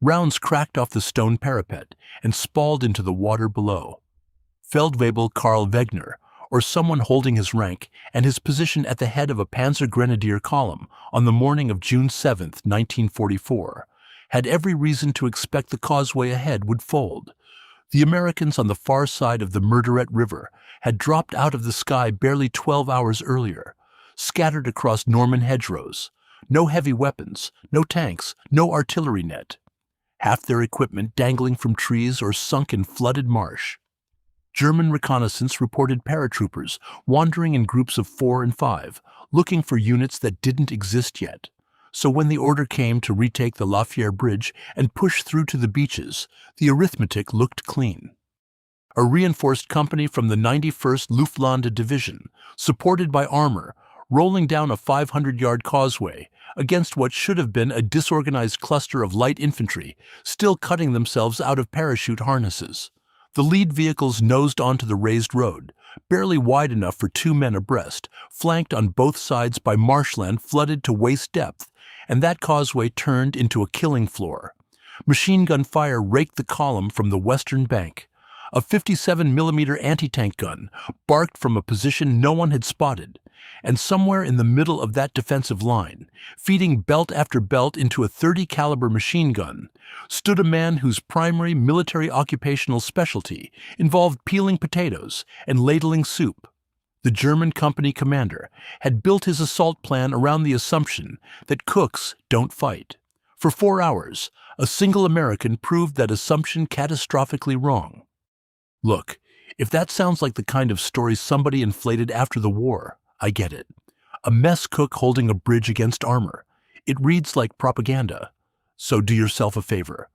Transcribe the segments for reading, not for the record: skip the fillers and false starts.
Rounds cracked off the stone parapet and spalled into the water below. Feldwebel Karl Wegener, or someone holding his rank and his position at the head of a Panzer grenadier column on the morning of June 7, 1944, had every reason to expect the causeway ahead would fold. The Americans on the far side of the Murderette River had dropped out of the sky barely 12 hours earlier, scattered across Norman hedgerows. No heavy weapons, no tanks, no artillery net. Half their equipment dangling from trees or sunk in flooded marsh. German reconnaissance reported paratroopers wandering in groups of 4 and 5, looking for units that didn't exist yet. So when the order came to retake the Lafayette Bridge and push through to the beaches, the arithmetic looked clean. A reinforced company from the 91st Luftlandedivision Division, supported by armor, rolling down a 500-yard causeway against what should have been a disorganized cluster of light infantry still cutting themselves out of parachute harnesses. The lead vehicles nosed onto the raised road, barely wide enough for 2 men abreast, flanked on both sides by marshland flooded to waist depth, and that causeway turned into a killing floor. Machine gun fire raked the column from the western bank. A 57mm anti-tank gun barked from a position no one had spotted, and somewhere in the middle of that defensive line, feeding belt after belt into a .30 caliber machine gun, stood a man whose primary military occupational specialty involved peeling potatoes and ladling soup. The German company commander had built his assault plan around the assumption that cooks don't fight. For 4 hours, a single American proved that assumption catastrophically wrong. Look, if that sounds like the kind of story somebody inflated after the war, I get it. A mess cook holding a bridge against armor. It reads like propaganda. So do yourself a favor.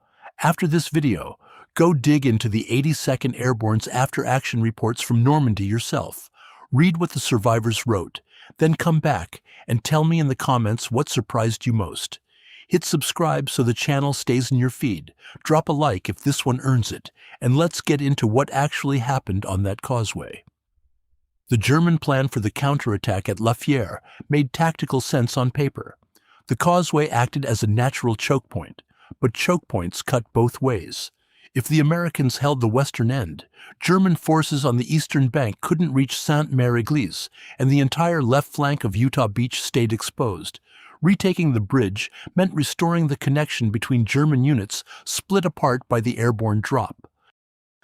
After this video, go dig into the 82nd Airborne's after-action reports from Normandy yourself. Read what the survivors wrote, then come back and tell me in the comments what surprised you most. Hit subscribe so the channel stays in your feed, drop a like if this one earns it, and let's get into what actually happened on that causeway. The German plan for the counterattack at Lafayette made tactical sense on paper. The causeway acted as a natural choke point, but choke points cut both ways. If the Americans held the western end, German forces on the eastern bank couldn't reach Sainte-Mère-Église, and the entire left flank of Utah Beach stayed exposed. Retaking the bridge meant restoring the connection between German units split apart by the airborne drop.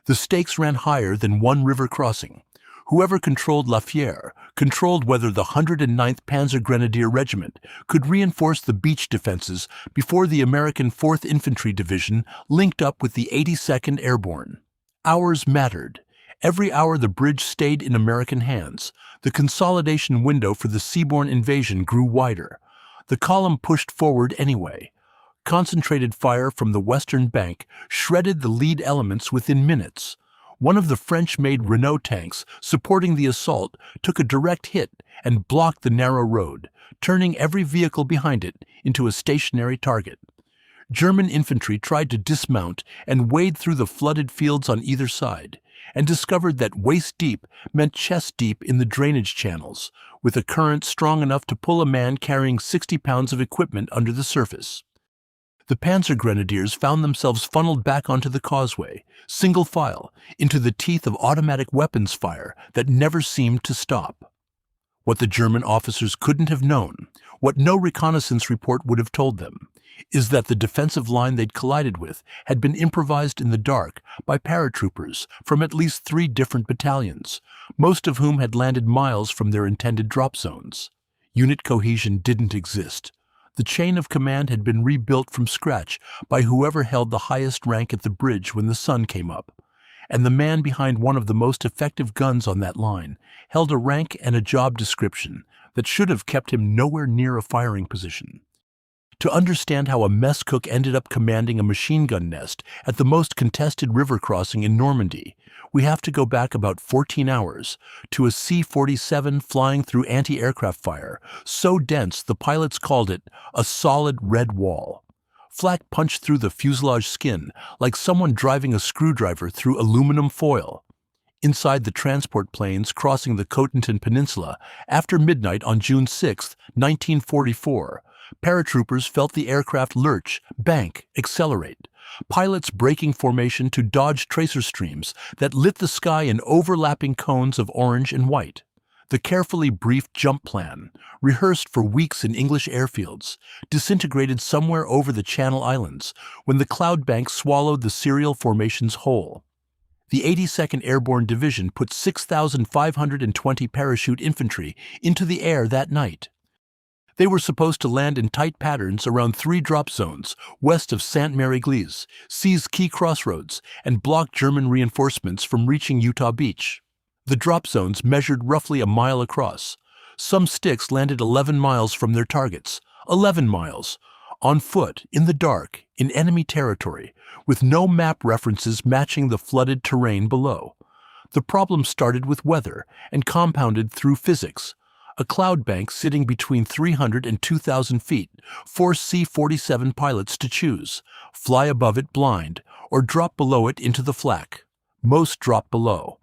The stakes ran higher than one river crossing. Whoever controlled Lafayette controlled whether the 109th Panzer Grenadier Regiment could reinforce the beach defenses before the American 4th Infantry Division linked up with the 82nd Airborne. Hours mattered. Every hour the bridge stayed in American hands, the consolidation window for the seaborne invasion grew wider. The column pushed forward anyway. Concentrated fire from the western bank shredded the lead elements within minutes. One of the French-made Renault tanks supporting the assault took a direct hit and blocked the narrow road, turning every vehicle behind it into a stationary target. German infantry tried to dismount and wade through the flooded fields on either side, and discovered that waist-deep meant chest-deep in the drainage channels, with a current strong enough to pull a man carrying 60 pounds of equipment under the surface. The Panzer Grenadiers found themselves funneled back onto the causeway, single file, into the teeth of automatic weapons fire that never seemed to stop. What the German officers couldn't have known, what no reconnaissance report would have told them, is that the defensive line they'd collided with had been improvised in the dark by paratroopers from at least 3 different battalions, most of whom had landed miles from their intended drop zones. Unit cohesion didn't exist. The chain of command had been rebuilt from scratch by whoever held the highest rank at the bridge when the sun came up, and the man behind one of the most effective guns on that line held a rank and a job description that should have kept him nowhere near a firing position. To understand how a mess cook ended up commanding a machine gun nest at the most contested river crossing in Normandy, we have to go back about 14 hours to a C-47 flying through anti-aircraft fire, so dense the pilots called it a solid red wall. Flak punched through the fuselage skin like someone driving a screwdriver through aluminum foil. Inside the transport planes crossing the Cotentin Peninsula after midnight on June 6, 1944, Paratroopers felt the aircraft lurch, bank, accelerate. Pilots breaking formation to dodge tracer streams that lit the sky in overlapping cones of orange and white. The carefully briefed jump plan, rehearsed for weeks in English airfields, disintegrated somewhere over the Channel Islands when the cloud bank swallowed the serial formations whole. The 82nd Airborne Division put 6,520 parachute infantry into the air that night. They were supposed to land in tight patterns around 3 drop zones west of Sainte-Mère-Église, seize key crossroads, and block German reinforcements from reaching Utah Beach. The drop zones measured roughly a mile across. Some sticks landed 11 miles from their targets. 11 miles. On foot, in the dark, in enemy territory, with no map references matching the flooded terrain below. The problem started with weather and compounded through physics. A cloud bank sitting between 300 and 2,000 feet forced C-47 pilots to choose, fly above it blind, or drop below it into the flak. Most dropped below.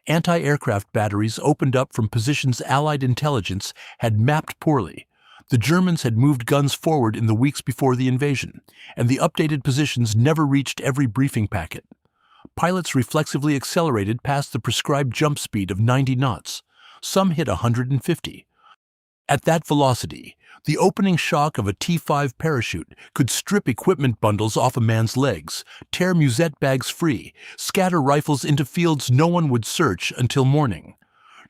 Anti-aircraft batteries opened up from positions Allied intelligence had mapped poorly. The Germans had moved guns forward in the weeks before the invasion, and the updated positions never reached every briefing packet. Pilots reflexively accelerated past the prescribed jump speed of 90 knots. Some hit 150. At that velocity, the opening shock of a T-5 parachute could strip equipment bundles off a man's legs, tear musette bags free, scatter rifles into fields no one would search until morning.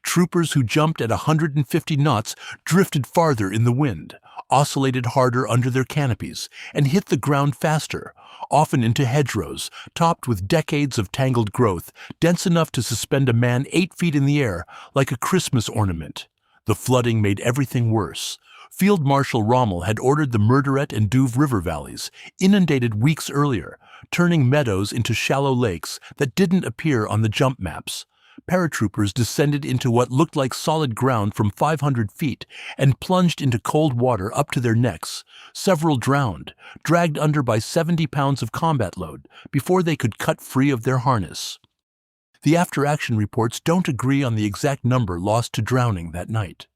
Troopers who jumped at 150 knots drifted farther in the wind, oscillated harder under their canopies, and hit the ground faster, often into hedgerows, topped with decades of tangled growth, dense enough to suspend a man 8 feet in the air like a Christmas ornament. The flooding made everything worse. Field Marshal Rommel had ordered the Murderet and Douve River valleys, inundated weeks earlier, turning meadows into shallow lakes that didn't appear on the jump maps. Paratroopers descended into what looked like solid ground from 500 feet and plunged into cold water up to their necks. Several drowned, dragged under by 70 pounds of combat load before they could cut free of their harness. The after-action reports don't agree on the exact number lost to drowning that night.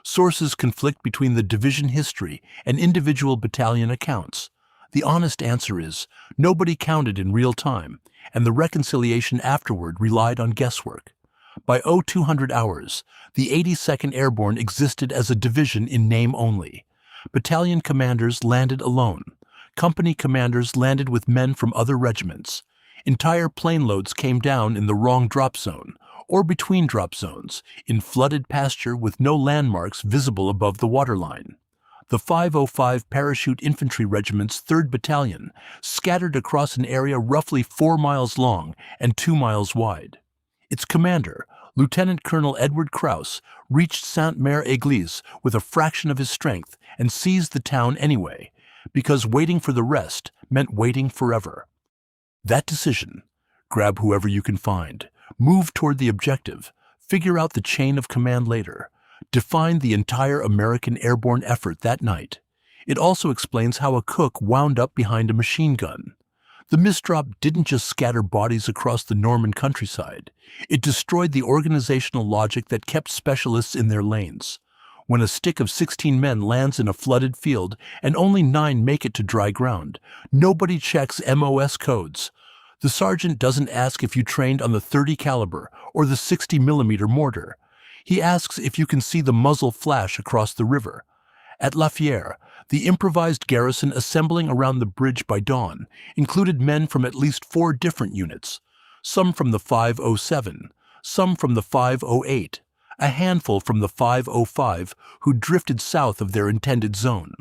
Sources conflict between the division history and individual battalion accounts. The honest answer is, nobody counted in real time, and the reconciliation afterward relied on guesswork. By 0200 hours, the 82nd Airborne existed as a division in name only. Battalion commanders landed alone. Company commanders landed with men from other regiments. Entire plane loads came down in the wrong drop zone, or between drop zones, in flooded pasture with no landmarks visible above the waterline. The 505 Parachute Infantry Regiment's 3rd Battalion, scattered across an area roughly 4 miles long and 2 miles wide. Its commander, Lieutenant Colonel Edward Krauss, reached Sainte-Mère-Église with a fraction of his strength and seized the town anyway, because waiting for the rest meant waiting forever. That decision, grab whoever you can find, move toward the objective, figure out the chain of command later, defined the entire American airborne effort that night. It also explains how a cook wound up behind a machine gun. The misdrop didn't just scatter bodies across the Norman countryside. It destroyed the organizational logic that kept specialists in their lanes. When a stick of 16 men lands in a flooded field and only 9 make it to dry ground, nobody checks MOS codes. The sergeant doesn't ask if you trained on the .30 caliber or the 60mm mortar. He asks if you can see the muzzle flash across the river. At La Fière, the improvised garrison assembling around the bridge by dawn included men from at least 4 different units, some from the 507, some from the 508, a handful from the 505 who drifted south of their intended zone.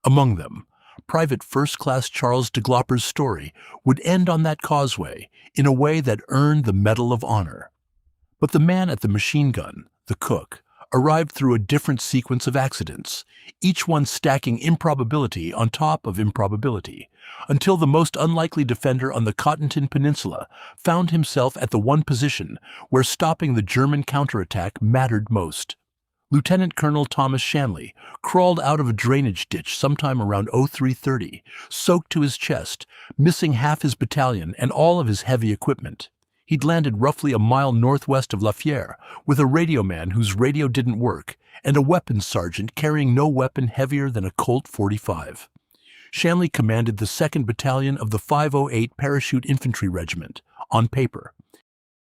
Among them, Private First Class Charles de Glopper's story would end on that causeway in a way that earned the Medal of Honor. But the man at the machine gun, the cook, arrived through a different sequence of accidents, each one stacking improbability on top of improbability, until the most unlikely defender on the Cottonton Peninsula found himself at the one position where stopping the German counterattack mattered most. Lieutenant Colonel Thomas Shanley crawled out of a drainage ditch sometime around 0330, soaked to his chest, missing half his battalion and all of his heavy equipment. He'd landed roughly a mile northwest of Lafayette with a radio man whose radio didn't work and a weapons sergeant carrying no weapon heavier than a Colt 45. Shanley commanded the 2nd Battalion of the 508 Parachute Infantry Regiment, on paper.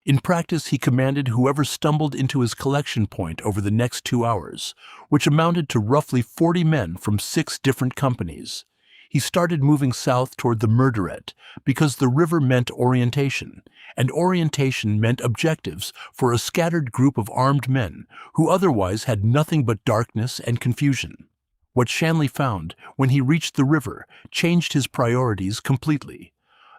In practice, he commanded whoever stumbled into his collection point over the next 2 hours, which amounted to roughly 40 men from 6 different companies. He started moving south toward the Murderette because the river meant orientation, and orientation meant objectives for a scattered group of armed men who otherwise had nothing but darkness and confusion. What Shanley found when he reached the river changed his priorities completely.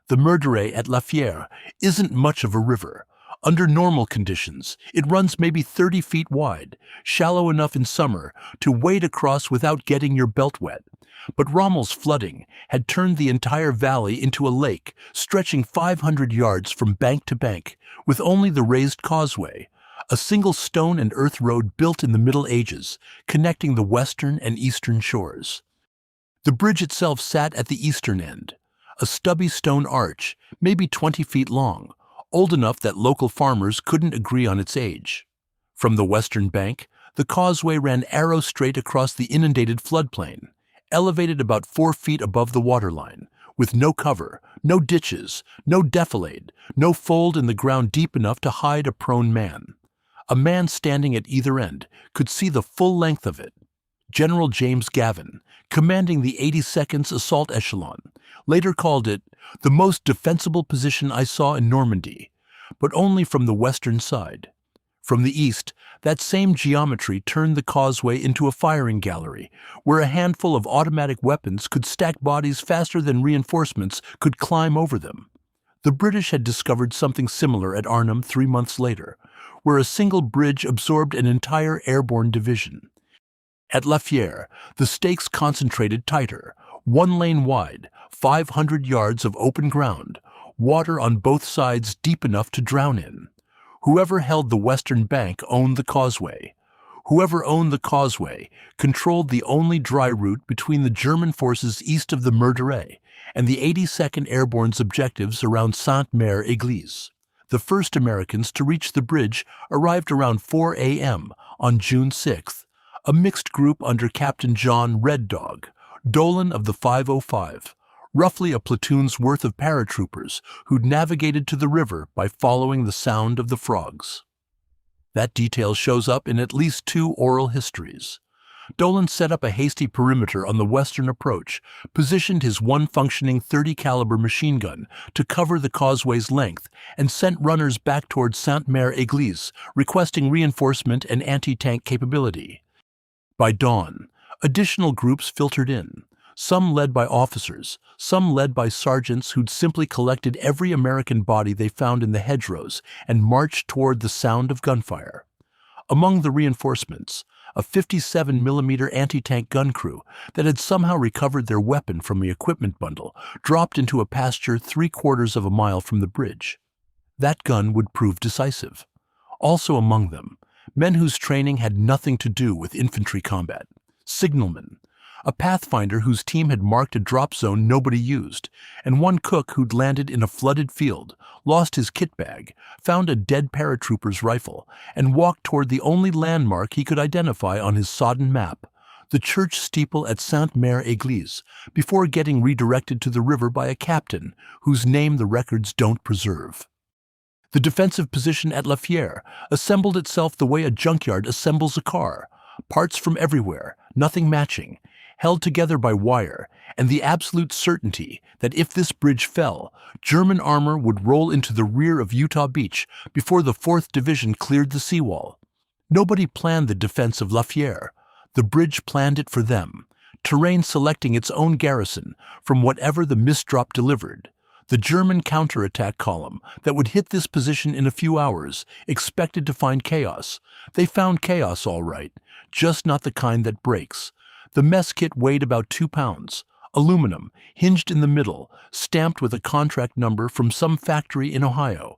The Murderette at Lafayette isn't much of a river. Under normal conditions, it runs maybe 30 feet wide, shallow enough in summer to wade across without getting your belt wet. But Rommel's flooding had turned the entire valley into a lake stretching 500 yards from bank to bank, with only the raised causeway, a single stone and earth road built in the Middle Ages, connecting the western and eastern shores. The bridge itself sat at the eastern end, a stubby stone arch, maybe 20 feet long, old enough that local farmers couldn't agree on its age. From the western bank, the causeway ran arrow straight across the inundated floodplain, elevated about 4 feet above the waterline, with no cover, no ditches, no defilade, no fold in the ground deep enough to hide a prone man. A man standing at either end could see the full length of it. General James Gavin, commanding the 82nd's assault echelon, later called it the most defensible position I saw in Normandy, but only from the western side. From the east, that same geometry turned the causeway into a firing gallery, where a handful of automatic weapons could stack bodies faster than reinforcements could climb over them. The British had discovered something similar at Arnhem 3 months later, where a single bridge absorbed an entire airborne division. At Lafayette, the stakes concentrated tighter, 1 lane wide, 500 yards of open ground, water on both sides deep enough to drown in. Whoever held the western bank owned the causeway. Whoever owned the causeway controlled the only dry route between the German forces east of the Murderette and the 82nd Airborne's objectives around Sainte-Mère-Église. The first Americans to reach the bridge arrived around 4 a.m. on June 6th, a mixed group under Captain John Red Dog Dolan of the 505, roughly a platoon's worth of paratroopers who'd navigated to the river by following the sound of the frogs. That detail shows up in at least 2 oral histories. Dolan set up a hasty perimeter on the western approach, positioned his one functioning .30 caliber machine gun to cover the causeway's length, and sent runners back towards Sainte-Mère-Église, requesting reinforcement and anti-tank capability. By dawn, additional groups filtered in, some led by officers, some led by sergeants who'd simply collected every American body they found in the hedgerows and marched toward the sound of gunfire. Among the reinforcements, a 57mm anti-tank gun crew that had somehow recovered their weapon from the equipment bundle dropped into a pasture 3/4 of a mile from the bridge. That gun would prove decisive. Also among them, men whose training had nothing to do with infantry combat. Signalmen, a pathfinder whose team had marked a drop zone nobody used, and one cook who'd landed in a flooded field, lost his kit bag, found a dead paratrooper's rifle, and walked toward the only landmark he could identify on his sodden map, the church steeple at Sainte-Mère-Église, before getting redirected to the river by a captain whose name the records don't preserve. The defensive position at Lafayette assembled itself the way a junkyard assembles a car, parts from everywhere, nothing matching, held together by wire, and the absolute certainty that if this bridge fell, German armor would roll into the rear of Utah Beach before the 4th Division cleared the seawall. Nobody planned the defense of Lafayette. The bridge planned it for them, terrain selecting its own garrison from whatever the misdrop delivered. The German counterattack column that would hit this position in a few hours expected to find chaos. They found chaos all right, just not the kind that breaks. The mess kit weighed about 2 pounds, aluminum, hinged in the middle, stamped with a contract number from some factory in Ohio.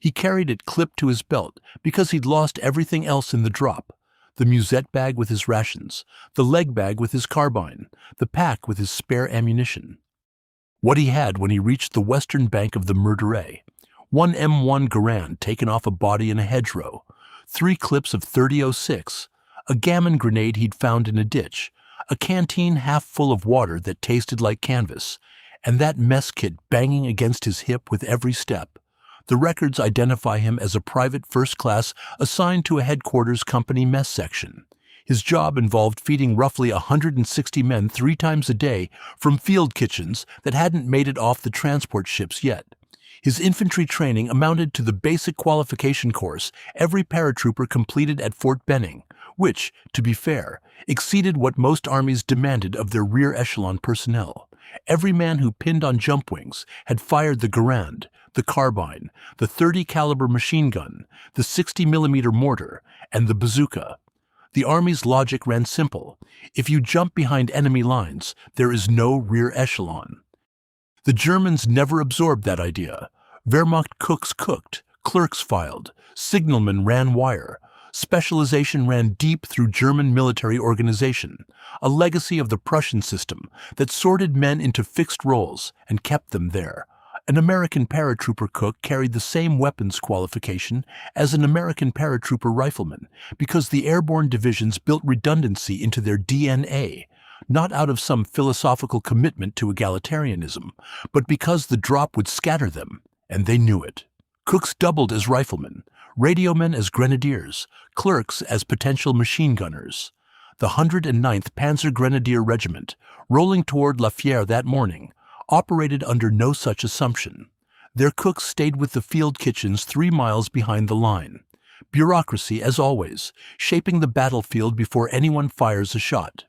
He carried it clipped to his belt because he'd lost everything else in the drop. The musette bag with his rations, the leg bag with his carbine, the pack with his spare ammunition. What he had when he reached the western bank of the Murderette one M1 Garand taken off a body in a hedgerow, 3 clips of 30-06, a gammon grenade he'd found in a ditch, a canteen half full of water that tasted like canvas, and that mess kit banging against his hip with every step. The records identify him as a private first class assigned to a headquarters company mess section. His job involved feeding roughly 160 men 3 times a day from field kitchens that hadn't made it off the transport ships yet. His infantry training amounted to the basic qualification course every paratrooper completed at Fort Benning, which, to be fair, exceeded what most armies demanded of their rear echelon personnel. Every man who pinned on jump wings had fired the Garand, the carbine, the 30 caliber machine gun, the 60mm mortar, and the bazooka. The Army's logic ran simple. If you jump behind enemy lines, there is no rear echelon. The Germans never absorbed that idea. Wehrmacht cooks cooked, clerks filed, signalmen ran wire. Specialization ran deep through German military organization, a legacy of the Prussian system that sorted men into fixed roles and kept them there. An American paratrooper cook carried the same weapons qualification as an American paratrooper rifleman because the airborne divisions built redundancy into their DNA, not out of some philosophical commitment to egalitarianism, but because the drop would scatter them, and they knew it. Cooks doubled as riflemen, radiomen as grenadiers, clerks as potential machine gunners. The 109th Panzer Grenadier Regiment, rolling toward La Fière that morning, operated under no such assumption. Their cooks stayed with the field kitchens 3 miles behind the line. Bureaucracy, as always, shaping the battlefield before anyone fires a shot.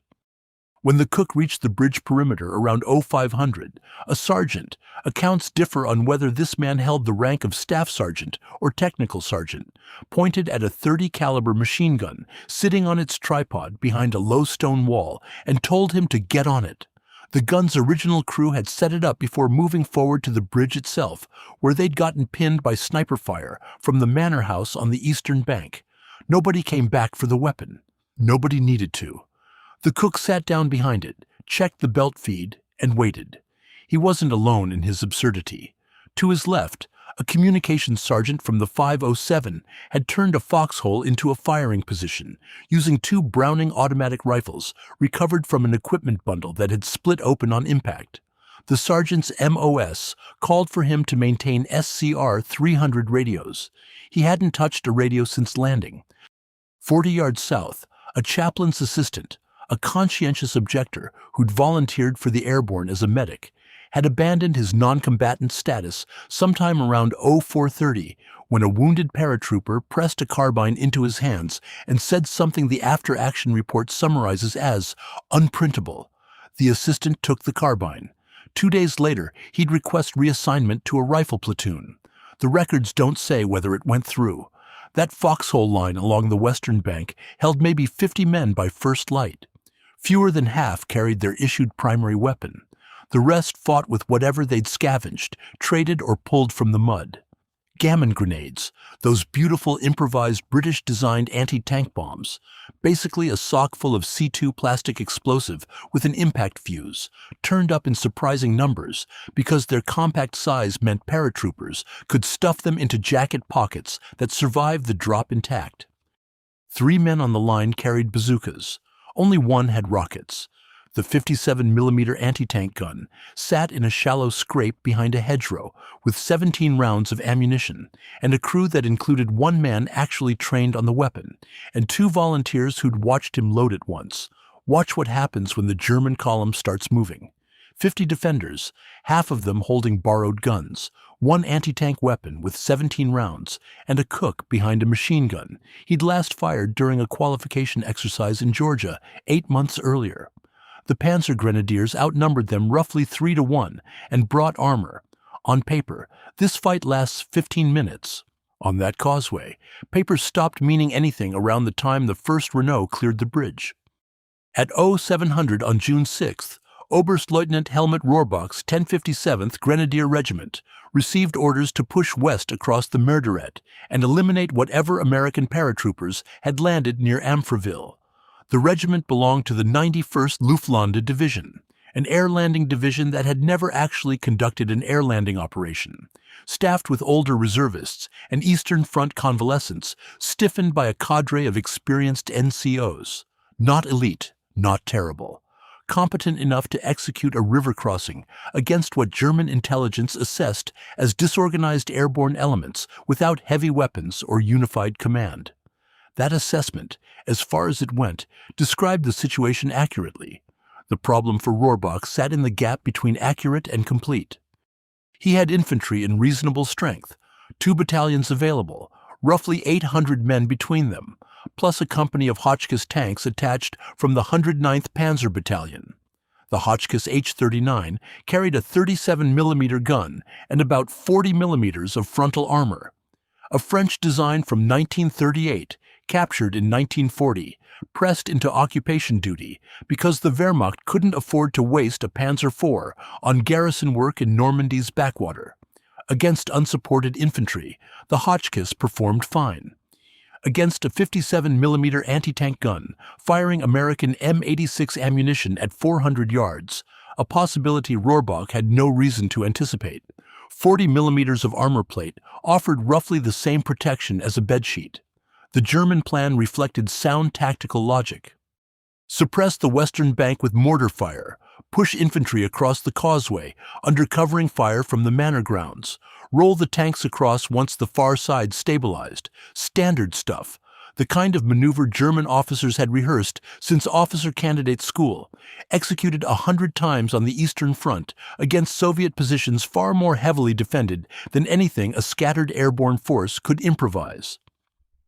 When the cook reached the bridge perimeter around 0500, a sergeant, accounts differ on whether this man held the rank of staff sergeant or technical sergeant, pointed at a 30 caliber machine gun sitting on its tripod behind a low stone wall and told him to get on it. The gun's original crew had set it up before moving forward to the bridge itself, where they'd gotten pinned by sniper fire from the manor house on the eastern bank. Nobody came back for the weapon. Nobody needed to. The cook sat down behind it, checked the belt feed, and waited. He wasn't alone in his absurdity. To his left, a communications sergeant from the 507 had turned a foxhole into a firing position, using 2 Browning automatic rifles recovered from an equipment bundle that had split open on impact. The sergeant's MOS called for him to maintain SCR 300 radios. He hadn't touched a radio since landing. 40 yards south, a chaplain's assistant, a conscientious objector who'd volunteered for the Airborne as a medic, had abandoned his non-combatant status sometime around 0430 when a wounded paratrooper pressed a carbine into his hands and said something the after-action report summarizes as unprintable. The assistant took the carbine. 2 days later, he'd request reassignment to a rifle platoon. The records don't say whether it went through. That foxhole line along the western bank held maybe 50 men by first light. Fewer than half carried their issued primary weapon. The rest fought with whatever they'd scavenged, traded, or pulled from the mud. Gammon grenades, those beautiful improvised British-designed anti-tank bombs, basically a sock full of C2 plastic explosive with an impact fuse, turned up in surprising numbers because their compact size meant paratroopers could stuff them into jacket pockets that survived the drop intact. 3 men on the line carried bazookas. Only one had rockets. The 57mm anti-tank gun sat in a shallow scrape behind a hedgerow with 17 rounds of ammunition and a crew that included 1 man actually trained on the weapon and 2 volunteers who'd watched him load it once. Watch what happens when the German column starts moving. 50 defenders, half of them holding borrowed guns, 1 anti-tank weapon with 17 rounds, and a cook behind a machine gun he'd last fired during a qualification exercise in Georgia 8 months earlier. The Panzer Grenadiers outnumbered them roughly 3-1 and brought armor. On paper, this fight lasts 15 minutes. On that causeway, paper stopped meaning anything around the time the first Renault cleared the bridge. At 0700 on June 6th, Oberstleutnant Helmut Rohrbach's 1057th Grenadier Regiment received orders to push west across the Merderet and eliminate whatever American paratroopers had landed near Amfreville. The regiment belonged to the 91st Luftlanding Division, an air landing division that had never actually conducted an air landing operation. staffed with older reservists and Eastern Front convalescents, stiffened by a cadre of experienced NCOs. Not elite, not terrible. Competent enough to execute a river crossing against what German intelligence assessed as disorganized airborne elements without heavy weapons or unified command. That assessment, as far as it went, described the situation accurately. The problem for Rohrbach sat in the gap between accurate and complete. He had infantry in reasonable strength, 2 battalions available, roughly 800 men between them, plus a company of Hotchkiss tanks attached from the 109th Panzer Battalion. The Hotchkiss H-39 carried a 37mm gun and about 40mm of frontal armor. A French design from 1938, captured in 1940, pressed into occupation duty because the Wehrmacht couldn't afford to waste a Panzer IV on garrison work in Normandy's backwater. Against unsupported infantry, the Hotchkiss performed fine. Against a 57mm anti-tank gun, firing American M86 ammunition at 400 yards, a possibility Rohrbach had no reason to anticipate. 40mm of armor plate offered roughly the same protection as a bedsheet. The German plan reflected sound tactical logic. Suppress the western bank with mortar fire, push infantry across the causeway under covering fire from the manor grounds, roll the tanks across once the far side stabilized. Standard stuff, the kind of maneuver German officers had rehearsed since officer candidate school, executed 100 times on the Eastern Front against Soviet positions far more heavily defended than anything a scattered airborne force could improvise.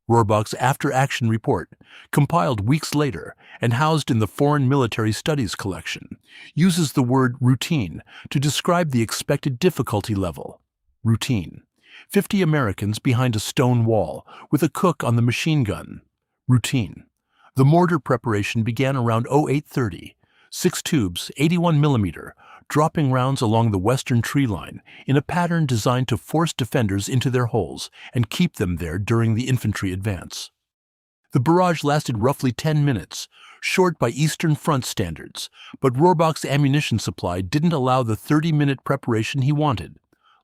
Rohrbach's after-action report, compiled weeks later and housed in the Foreign Military Studies collection, uses the word routine to describe the expected difficulty level. Routine. 50 Americans behind a stone wall with a cook on the machine gun. Routine. The mortar preparation began around 0830. 6 tubes, 81mm, dropping rounds along the western tree line in a pattern designed to force defenders into their holes and keep them there during the infantry advance. The barrage lasted roughly 10 minutes, short by Eastern Front standards, but Rohrbach's ammunition supply didn't allow the 30-minute preparation he wanted.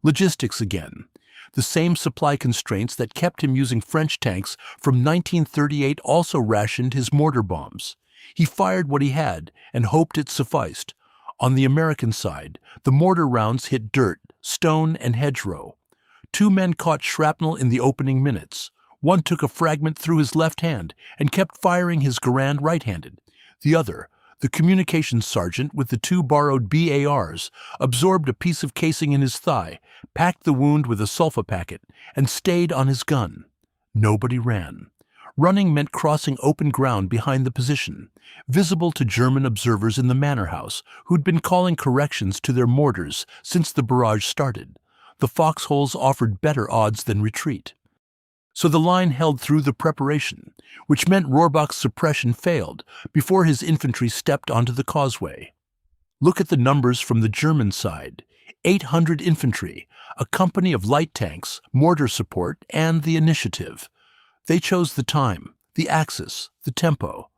Logistics again. The same supply constraints that kept him using French tanks from 1938 also rationed his mortar bombs. He fired what he had and hoped it sufficed. On the American side, the mortar rounds hit dirt, stone, and hedgerow. 2 men caught shrapnel in the opening minutes. One took a fragment through his left hand and kept firing his Garand right-handed. The other, the communications sergeant with the 2 borrowed BARs, absorbed a piece of casing in his thigh, packed the wound with a sulfa packet, and stayed on his gun. Nobody ran. Running meant crossing open ground behind the position, visible to German observers in the manor house who'd been calling corrections to their mortars since the barrage started. The foxholes offered better odds than retreat. So the line held through the preparation, which meant Rohrbach's suppression failed before his infantry stepped onto the causeway. Look at the numbers from the German side. 800 infantry, a company of light tanks, mortar support, and the initiative. They chose the time, the axis, the tempo.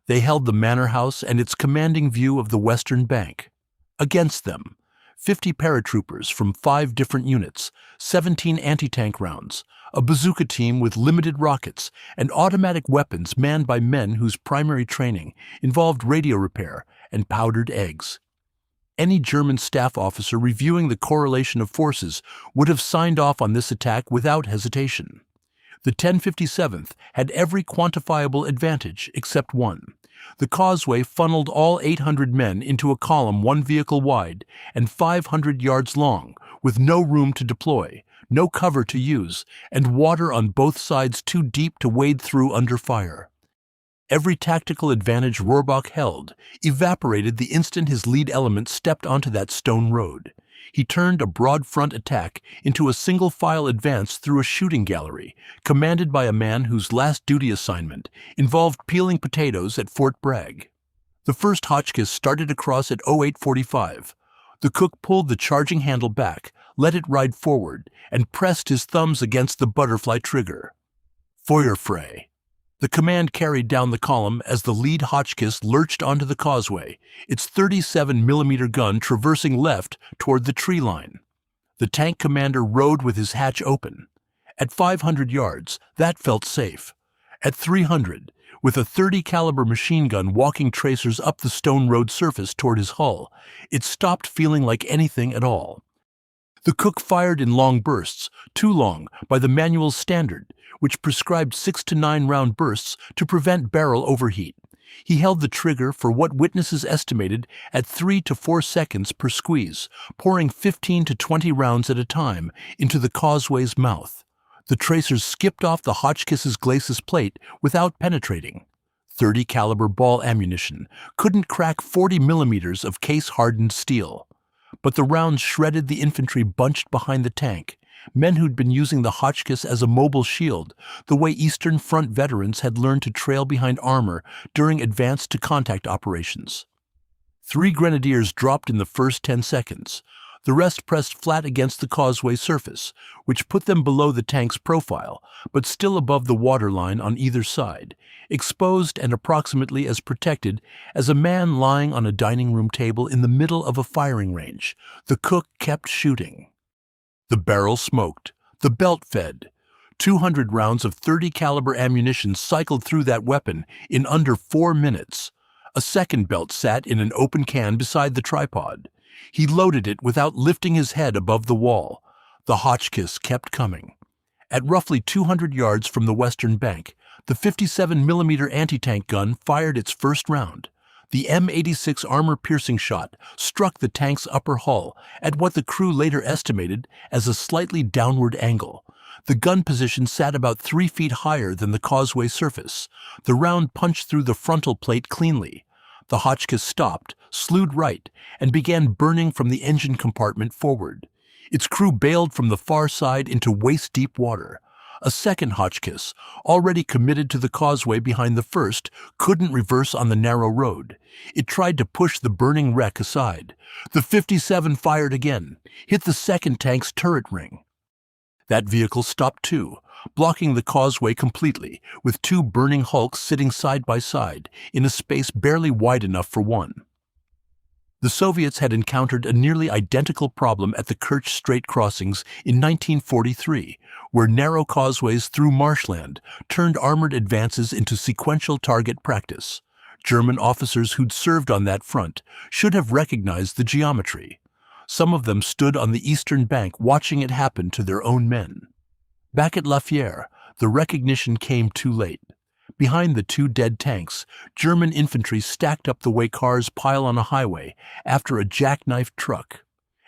They held the manor house and its commanding view of the western bank. Against them, 50 paratroopers from 5 different units, 17 anti-tank rounds, a bazooka team with limited rockets, and automatic weapons manned by men whose primary training involved radio repair and powdered eggs. Any German staff officer reviewing the correlation of forces would have signed off on this attack without hesitation. The 1057th had every quantifiable advantage except one. The causeway funneled all 800 men into a column 1 vehicle wide and 500 yards long, with no room to deploy, no cover to use, and water on both sides too deep to wade through under fire. Every tactical advantage Rohrbach held evaporated the instant his lead element stepped onto that stone road. He turned a broad front attack into a single-file advance through a shooting gallery, commanded by a man whose last duty assignment involved peeling potatoes at Fort Bragg. The first Hotchkiss started across at 0845. The cook pulled the charging handle back, let it ride forward, and pressed his thumbs against the butterfly trigger. Feuerfrei. The command carried down the column as the lead Hotchkiss lurched onto the causeway, its 37mm gun traversing left toward the tree line. The tank commander rode with his hatch open. At 500 yards, that felt safe. At 300, with a .30 caliber machine gun walking tracers up the stone road surface toward his hull, it stopped feeling like anything at all. The cook fired in long bursts, too long by the manual's standard, which prescribed 6 to 9 round bursts to prevent barrel overheat. He held the trigger for what witnesses estimated at 3 to 4 seconds per squeeze, pouring 15 to 20 rounds at a time into the causeway's mouth. The tracers skipped off the Hotchkiss's glacis plate without penetrating. .30 caliber ball ammunition couldn't crack 40 millimeters of case-hardened steel. But the rounds shredded the infantry bunched behind the tank, men who'd been using the Hotchkiss as a mobile shield, the way Eastern Front veterans had learned to trail behind armor during advance-to-contact operations. 3 grenadiers dropped in the first 10 seconds. The rest pressed flat against the causeway surface, which put them below the tank's profile, but still above the waterline on either side, exposed and approximately as protected as a man lying on a dining room table in the middle of a firing range. The cook kept shooting. The barrel smoked. The belt fed. 200 rounds of .30 caliber ammunition cycled through that weapon in under 4 minutes. A second belt sat in an open can beside the tripod. He loaded it without lifting his head above the wall. The Hotchkiss kept coming. At roughly 200 yards from the western bank, the 57mm anti-tank gun fired its first round. The M86 armor-piercing shot struck the tank's upper hull at what the crew later estimated as a slightly downward angle. The gun position sat about 3 feet higher than the causeway surface. The round punched through the frontal plate cleanly. The Hotchkiss stopped, slewed right, and began burning from the engine compartment forward. Its crew bailed from the far side into waist-deep water. A second Hotchkiss, already committed to the causeway behind the first, couldn't reverse on the narrow road. It tried to push the burning wreck aside. The 57 fired again, hit the second tank's turret ring. That vehicle stopped too, blocking the causeway completely, with 2 burning hulks sitting side by side in a space barely wide enough for one. The Soviets had encountered a nearly identical problem at the Kerch Strait crossings in 1943, where narrow causeways through marshland turned armored advances into sequential target practice. German officers who'd served on that front should have recognized the geometry. Some of them stood on the eastern bank watching it happen to their own men. Back at La Fière, the recognition came too late. Behind the 2 dead tanks, German infantry stacked up the way cars pile on a highway after a jackknifed truck.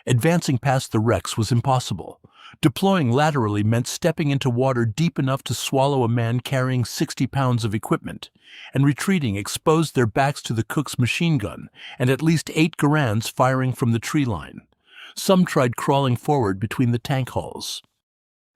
Advancing past the wrecks was impossible. Deploying laterally meant stepping into water deep enough to swallow a man carrying 60 pounds of equipment, and retreating exposed their backs to the cook's machine gun and at least 8 Garands firing from the tree line. Some tried crawling forward between the tank hulls.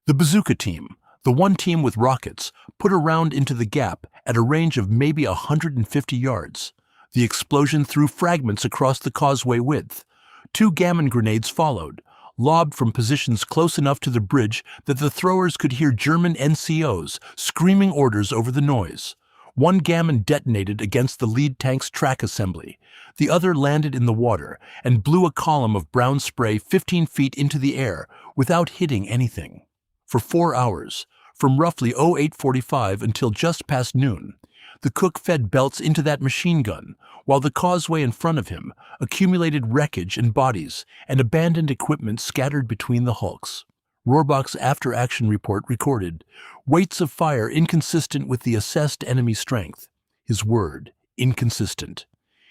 The bazooka team, the one team with rockets, put a round into the gap at a range of maybe 150 yards. The explosion threw fragments across the causeway width. 2 gammon grenades followed, lobbed from positions close enough to the bridge that the throwers could hear German NCOs screaming orders over the noise. One gammon detonated against the lead tank's track assembly. The other landed in the water and blew a column of brown spray 15 feet into the air without hitting anything. For 4 hours, from roughly 08:45 until just past noon, the cook fed belts into that machine gun, while the causeway in front of him accumulated wreckage and bodies and abandoned equipment scattered between the hulks. Rohrbach's after-action report recorded weights of fire inconsistent with the assessed enemy strength. His word, inconsistent.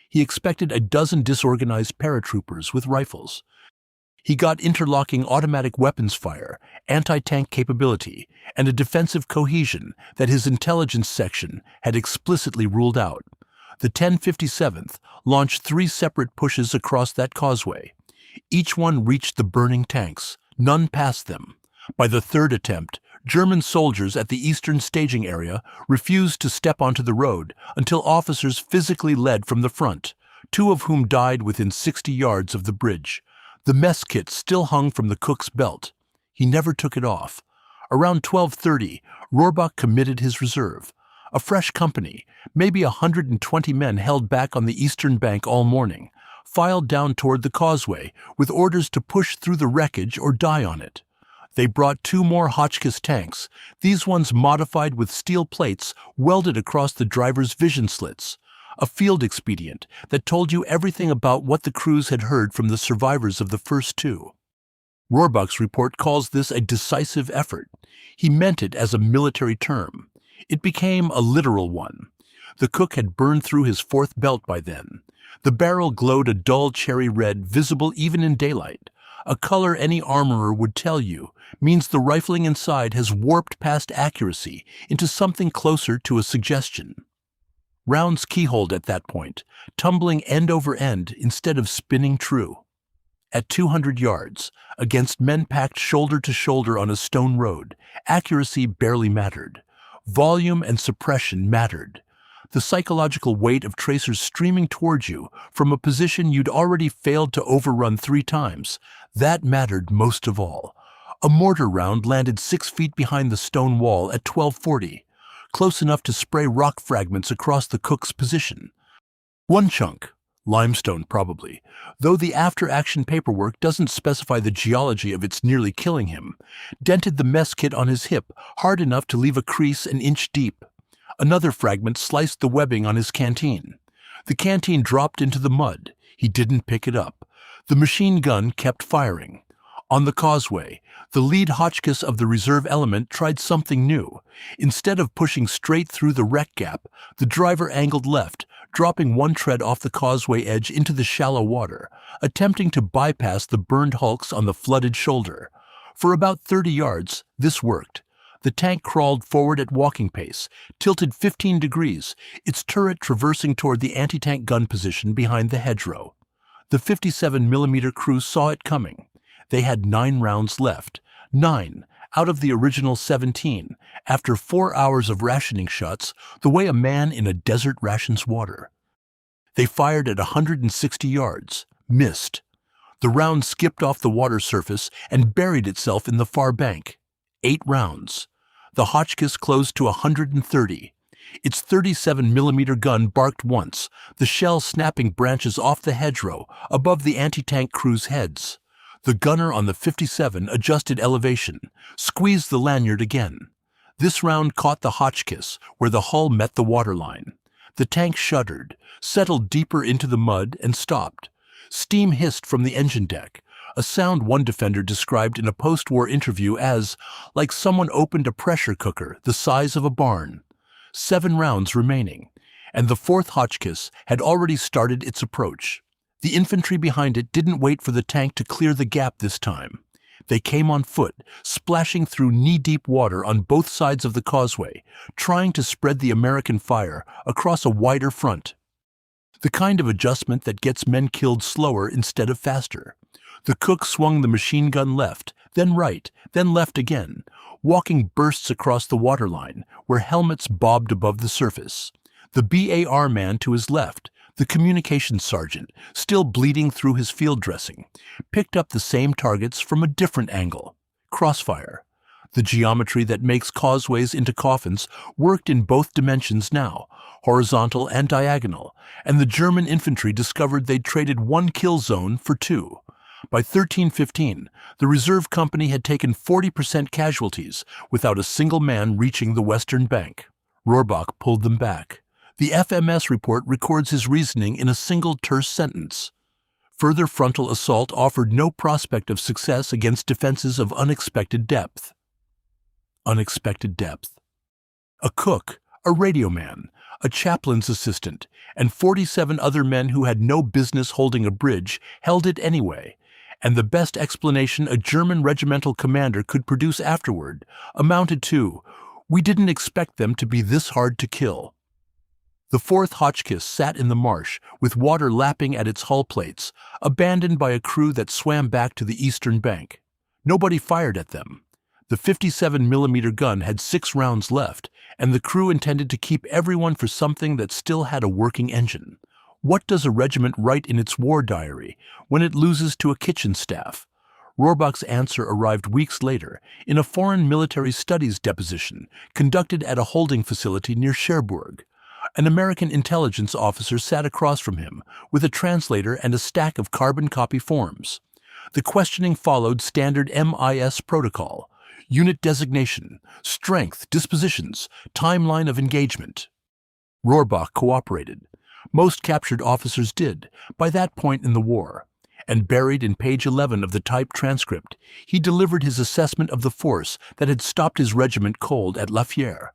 He expected a dozen disorganized paratroopers with rifles. He got interlocking automatic weapons fire, anti-tank capability, and a defensive cohesion that his intelligence section had explicitly ruled out. The 1057th launched 3 separate pushes across that causeway. Each one reached the burning tanks. None passed them. By the 3rd attempt, German soldiers at the eastern staging area refused to step onto the road until officers physically led from the front, 2 of whom died within 60 yards of the bridge. The mess kit still hung from the cook's belt. He never took it off. Around 12:30, Rohrbach committed his reserve. A fresh company, maybe 120 men held back on the eastern bank all morning, filed down toward the causeway with orders to push through the wreckage or die on it. They brought 2 more Hotchkiss tanks, these ones modified with steel plates welded across the driver's vision slits, a field expedient that told you everything about what the crews had heard from the survivors of the first 2. Rohrbach's report calls this a decisive effort. He meant it as a military term. It became a literal one. The cook had burned through his 4th belt by then. The barrel glowed a dull cherry red, visible even in daylight. A color any armorer would tell you means the rifling inside has warped past accuracy into something closer to a suggestion. Rounds keyholed at that point, tumbling end over end instead of spinning true. At 200 yards, against men packed shoulder to shoulder on a stone road, accuracy barely mattered. Volume and suppression mattered. The psychological weight of tracers streaming towards you from a position you'd already failed to overrun 3 times, that mattered most of all. A mortar round landed 6 feet behind the stone wall at 1240, close enough to spray rock fragments across the cook's position. One chunk, limestone probably, though the after-action paperwork doesn't specify the geology of its nearly killing him, dented the mess kit on his hip hard enough to leave a crease an inch deep. Another fragment sliced the webbing on his canteen. The canteen dropped into the mud. He didn't pick it up. The machine gun kept firing. On the causeway, the lead Hotchkiss of the reserve element tried something new. Instead of pushing straight through the wreck gap, the driver angled left, dropping 1 tread off the causeway edge into the shallow water, attempting to bypass the burned hulks on the flooded shoulder. For about 30 yards, this worked. The tank crawled forward at walking pace, tilted 15 degrees, its turret traversing toward the anti-tank gun position behind the hedgerow. The 57mm crew saw it coming. They had 9 rounds left, 9 out of the original 17, after 4 hours of rationing shots, the way a man in a desert rations water. They fired at 160 yards, missed. The round skipped off the water surface and buried itself in the far bank. 8 rounds. The Hotchkiss closed to 130. Its 37mm gun barked once, the shell snapping branches off the hedgerow above the anti-tank crew's heads. The gunner on the 57 adjusted elevation, squeezed the lanyard again. This round caught the Hotchkiss where the hull met the waterline. The tank shuddered, settled deeper into the mud, and stopped. Steam hissed from the engine deck, a sound one defender described in a post-war interview as like someone opened a pressure cooker the size of a barn. 7 rounds remaining, and the 4th Hotchkiss had already started its approach. The infantry behind it didn't wait for the tank to clear the gap this time. They came on foot, splashing through knee-deep water on both sides of the causeway, trying to spread the American fire across a wider front. The kind of adjustment that gets men killed slower instead of faster. The cook swung the machine gun left, then right, then left again, walking bursts across the waterline, where helmets bobbed above the surface. The BAR man to his left, the communications sergeant, still bleeding through his field dressing, picked up the same targets from a different angle. Crossfire. The geometry that makes causeways into coffins worked in both dimensions now, horizontal and diagonal, and the German infantry discovered they'd traded 1 kill zone for 2. By 1315, the reserve company had taken 40% casualties without a single man reaching the western bank. Rohrbach pulled them back. The FMS report records his reasoning in a single terse sentence. Further frontal assault offered no prospect of success against defenses of unexpected depth. Unexpected depth. A cook, a radio man, a chaplain's assistant, and 47 other men who had no business holding a bridge held it anyway, and the best explanation a German regimental commander could produce afterward amounted to, "We didn't expect them to be this hard to kill." The 4th Hotchkiss sat in the marsh with water lapping at its hull plates, abandoned by a crew that swam back to the eastern bank. Nobody fired at them. The 57mm gun had 6 rounds left, and the crew intended to keep everyone for something that still had a working engine. What does a regiment write in its war diary when it loses to a kitchen staff? Rohrbach's answer arrived weeks later in a foreign military studies deposition conducted at a holding facility near Cherbourg. An American intelligence officer sat across from him with a translator and a stack of carbon copy forms. The questioning followed standard MIS protocol: unit designation, strength, dispositions, timeline of engagement. Rohrbach cooperated. Most captured officers did, by that point in the war. And buried in page 11 of the typed transcript, he delivered his assessment of the force that had stopped his regiment cold at La Fière.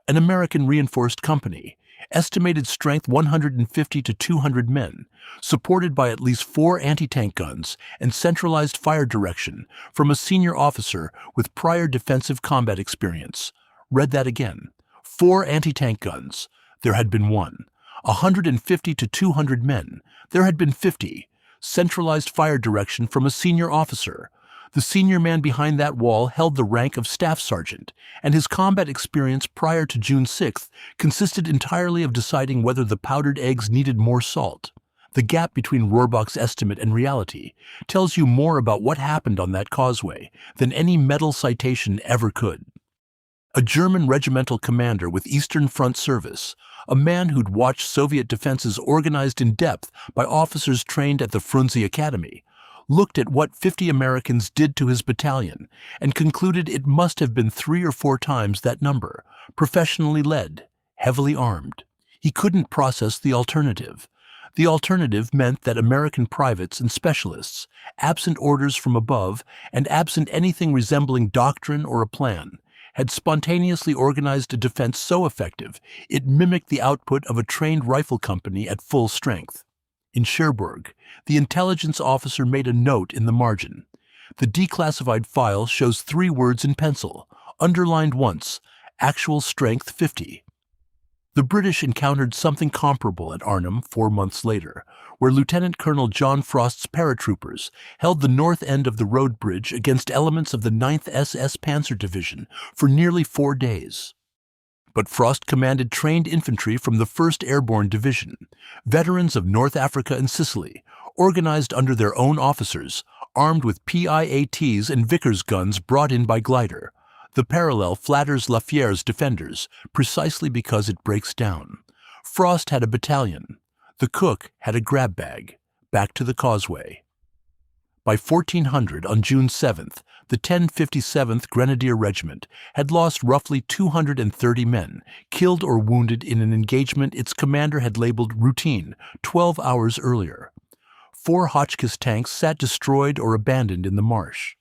An American reinforced company, estimated strength 150 to 200 men, supported by at least 4 anti-tank guns and centralized fire direction from a senior officer with prior defensive combat experience. Read that again. 4 anti-tank guns. There had been 1. 150 to 200 men. There had been 50. Centralized fire direction from a senior officer. The senior man behind that wall held the rank of staff sergeant, and his combat experience prior to June 6th consisted entirely of deciding whether the powdered eggs needed more salt. The gap between Rohrbach's estimate and reality tells you more about what happened on that causeway than any medal citation ever could. A German regimental commander with Eastern Front service, a man who'd watched Soviet defenses organized in depth by officers trained at the Frunze Academy, looked at what 50 Americans did to his battalion and concluded it must have been 3 or 4 times that number, professionally led, heavily armed. He couldn't process the alternative. The alternative meant that American privates and specialists, absent orders from above and absent anything resembling doctrine or a plan, had spontaneously organized a defense so effective it mimicked the output of a trained rifle company at full strength. In Cherbourg, the intelligence officer made a note in the margin. The declassified file shows 3 words in pencil, underlined once: actual strength 50. The British encountered something comparable at Arnhem 4 months later, where Lieutenant Colonel John Frost's paratroopers held the north end of the road bridge against elements of the 9th SS Panzer Division for nearly 4 days. But Frost commanded trained infantry from the 1st Airborne Division, veterans of North Africa and Sicily, organized under their own officers, armed with PIATs and Vickers guns brought in by glider. The parallel flatters La Fière's defenders precisely because it breaks down. Frost had a battalion. The cook had a grab bag. Back to the causeway. By 1400, on June 7th, the 1057th Grenadier Regiment had lost roughly 230 men, killed or wounded in an engagement its commander had labeled routine 12 hours earlier. 4 Hotchkiss tanks sat destroyed or abandoned in the marsh.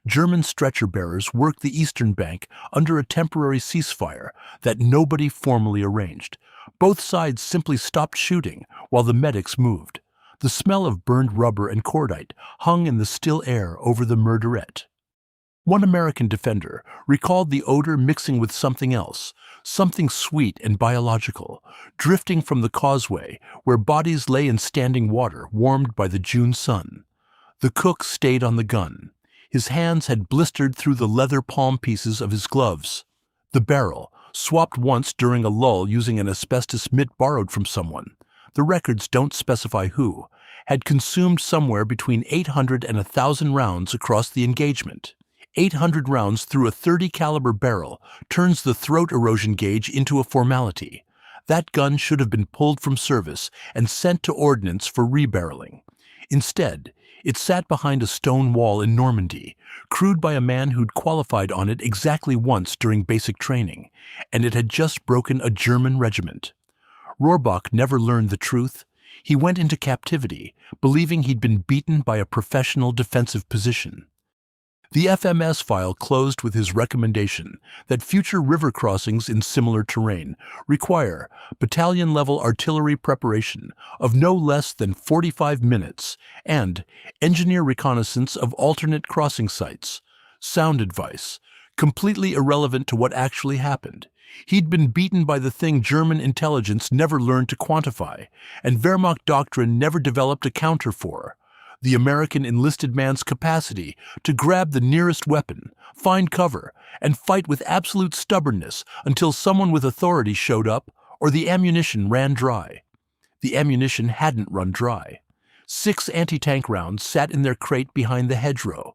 German stretcher-bearers worked the eastern bank under a temporary ceasefire that nobody formally arranged. Both sides simply stopped shooting while the medics moved. The smell of burned rubber and cordite hung in the still air over the murderette. One American defender recalled the odor mixing with something else, something sweet and biological, drifting from the causeway where bodies lay in standing water warmed by the June sun. The cook stayed on the gun. His hands had blistered through the leather palm pieces of his gloves. The barrel, swapped once during a lull using an asbestos mitt borrowed from someone, the records don't specify who, had consumed somewhere between 800 and 1,000 rounds across the engagement. 800 rounds through a .30 caliber barrel turns the throat erosion gauge into a formality. That gun should have been pulled from service and sent to ordnance for rebarreling. Instead, it sat behind a stone wall in Normandy, crewed by a man who'd qualified on it exactly once during basic training, and it had just broken a German regiment. Rohrbach never learned the truth. He went into captivity, believing he'd been beaten by a professional defensive position. The FMS file closed with his recommendation that future river crossings in similar terrain require battalion-level artillery preparation of no less than 45 minutes and engineer reconnaissance of alternate crossing sites. Sound advice, completely irrelevant to what actually happened. He'd been beaten by the thing German intelligence never learned to quantify, and Wehrmacht doctrine never developed a counter for. The American enlisted man's capacity to grab the nearest weapon, find cover, and fight with absolute stubbornness until someone with authority showed up or the ammunition ran dry. The ammunition hadn't run dry. 6 anti-tank rounds sat in their crate behind the hedgerow.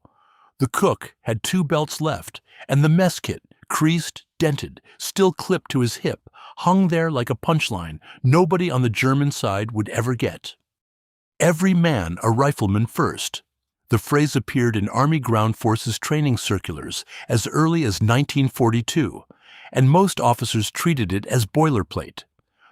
The cook had 2 belts left, and the mess kit, Creased, dented, still clipped to his hip, hung there like a punchline nobody on the German side would ever get. "Every man a rifleman first." The phrase appeared in Army Ground Forces training circulars as early as 1942, and most officers treated it as boilerplate.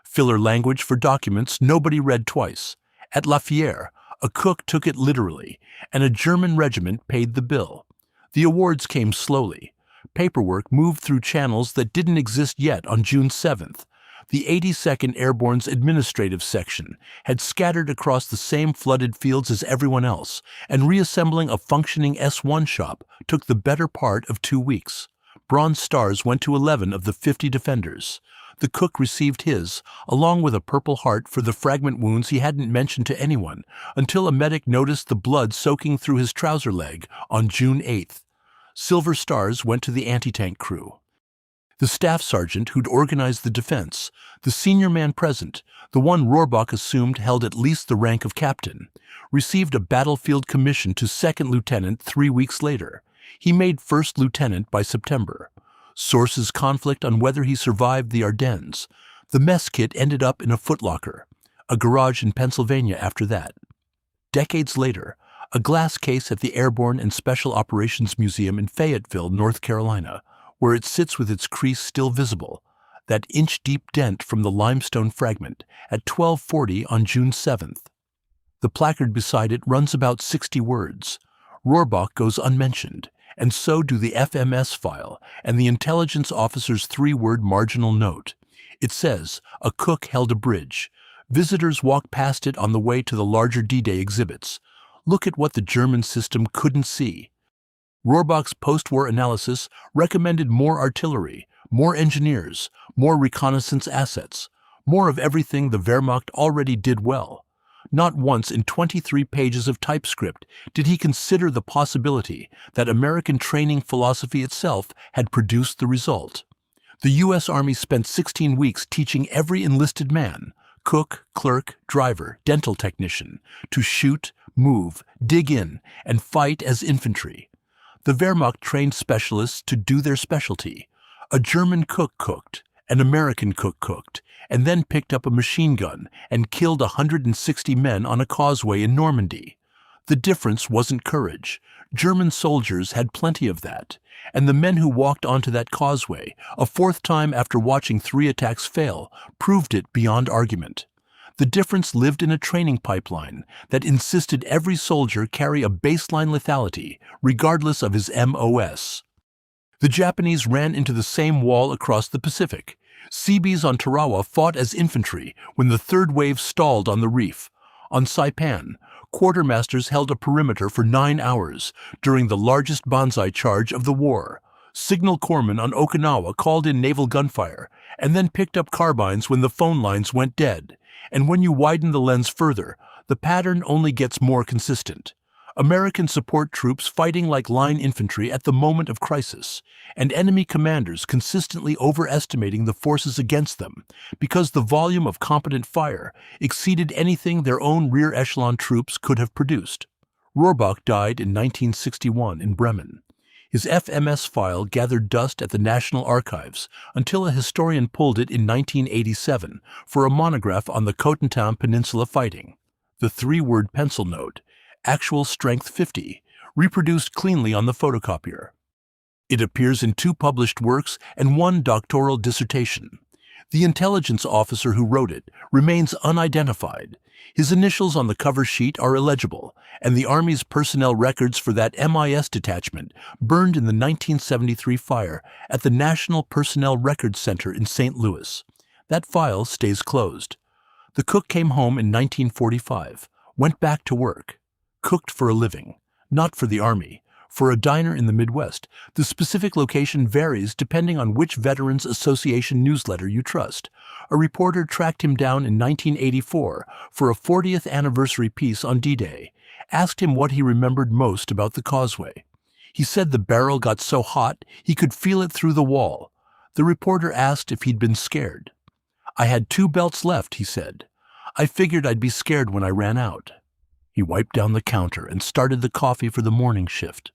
Filler language for documents nobody read twice. At Lafayette, a cook took it literally, and a German regiment paid the bill. The awards came slowly. Paperwork moved through channels that didn't exist yet on June 7th. The 82nd Airborne's administrative section had scattered across the same flooded fields as everyone else, and reassembling a functioning S1 shop took the better part of 2 weeks. Bronze stars went to 11 of the 50 defenders. The cook received his, along with a Purple Heart for the fragment wounds he hadn't mentioned to anyone, until a medic noticed the blood soaking through his trouser leg on June 8th. Silver stars went to the antitank crew. The staff sergeant who'd organized the defense, the senior man present, the one Rohrbach assumed held at least the rank of captain, received a battlefield commission to second lieutenant 3 weeks later. He made first lieutenant by September. Sources conflict on whether he survived the Ardennes. The mess kit ended up in a footlocker, a garage in Pennsylvania after that. Decades later, a glass case at the Airborne and Special Operations Museum in Fayetteville, North Carolina, where it sits with its crease still visible, that inch-deep dent from the limestone fragment, at 12:40 on June 7th. The placard beside it runs about 60 words. Rohrbach goes unmentioned, and so do the FMS file and the intelligence officer's 3-word marginal note. It says, "A cook held a bridge. Visitors walk past it on the way to the larger D-Day exhibits. Look at what the German system couldn't see." Rohrbach's post-war analysis recommended more artillery, more engineers, more reconnaissance assets, more of everything the Wehrmacht already did well. Not once in 23 pages of typescript did he consider the possibility that American training philosophy itself had produced the result. The U.S. Army spent 16 weeks teaching every enlisted man, cook, clerk, driver, dental technician, to shoot, move, dig in, and fight as infantry. The Wehrmacht trained specialists to do their specialty. A German cook cooked, an American cook cooked, and then picked up a machine gun and killed 160 men on a causeway in Normandy. The difference wasn't courage. German soldiers had plenty of that, and the men who walked onto that causeway, a 4th time after watching 3 attacks fail, proved it beyond argument. The difference lived in a training pipeline that insisted every soldier carry a baseline lethality, regardless of his MOS. The Japanese ran into the same wall across the Pacific. Seabees on Tarawa fought as infantry when the 3rd wave stalled on the reef. On Saipan, quartermasters held a perimeter for 9 hours during the largest banzai charge of the war. Signal corpsmen on Okinawa called in naval gunfire and then picked up carbines when the phone lines went dead. And when you widen the lens further, the pattern only gets more consistent. American support troops fighting like line infantry at the moment of crisis, and enemy commanders consistently overestimating the forces against them because the volume of competent fire exceeded anything their own rear echelon troops could have produced. Rohrbach died in 1961 in Bremen. His FMS file gathered dust at the National Archives until a historian pulled it in 1987 for a monograph on the Cotentin Peninsula fighting. The 3-word pencil note, "Actual strength 50," reproduced cleanly on the photocopier. It appears in 2 published works and 1 doctoral dissertation. The intelligence officer who wrote it remains unidentified. His initials on the cover sheet are illegible, and the Army's personnel records for that MIS detachment burned in the 1973 fire at the National Personnel Records Center in St. Louis. That file stays closed. The cook came home in 1945, went back to work, cooked for a living, not for the Army, for a diner in the Midwest. The specific location varies depending on which Veterans Association newsletter you trust. A reporter tracked him down in 1984 for a 40th anniversary piece on D-Day, asked him what he remembered most about the causeway. He said the barrel got so hot he could feel it through the wall. The reporter asked if he'd been scared. "I had 2 belts left," he said. "I figured I'd be scared when I ran out." He wiped down the counter and started the coffee for the morning shift.